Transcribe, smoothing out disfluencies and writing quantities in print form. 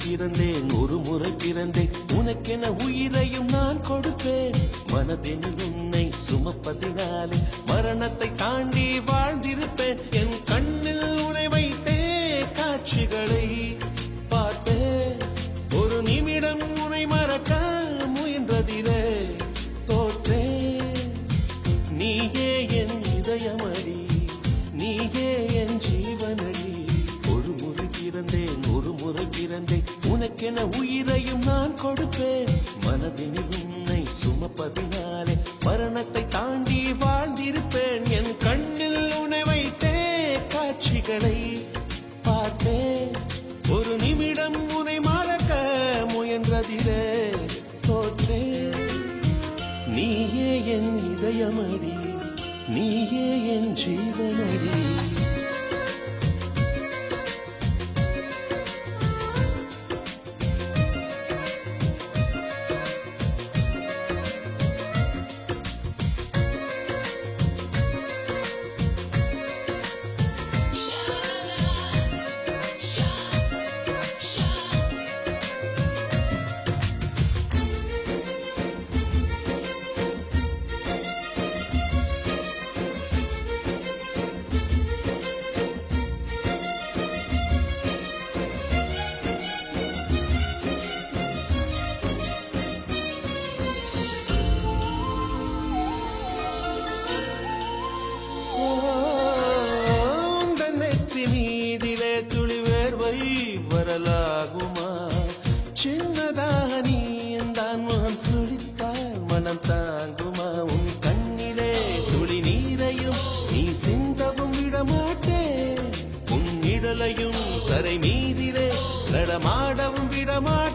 பிறந்தேன் ஒரு முறை பிறந்தேன் உனக்கென உயிரையும் நான் கொடுப்பேன் மனதினில் உன்னை சுமப்பதினாலே மரணத்தை தாண்டி வாழ்ந்திருப்பேன் என் கண்ணில் உன்னை வைத்தே காட்சிகளை பார்த்தேன் ஒரு நிமிடம் உன்னை மறக்க முயன்றதிலே தோற்றேன் நீயே என் இதயமடி நீயே என் ஜீவனடி ஒரு முறை பிறந்தேன் ஒரு முறை பிறந்தேன் உனக்கென உயிரையும் நான் கொடுப்பேன் மனதினில் உன்னை சுமப்பதினாலே மரணத்தை தாண்டி வாழ்ந்திருப்பேன் என் கண்ணில் உன்னை வைத்தே காட்சிகளை பார்த்தேன் ஒரு நிமிடம் உன்னை மறக்க முயன்றதிலே தோற்றேன் நீயே என் இதயமடி நீயே என் ஜீவனடி வரலாகுமா சின்னதாக நீ எந்தான் முகம் சுழித்தால் மனம் தாங்குமா உன் கண்ணிலே துளி நீரையும் நீ சிந்தவும் விடமாட்டேன் உன் நிழலையும் தரை மீதிலே நடமாடவும் விடமாட்டேன்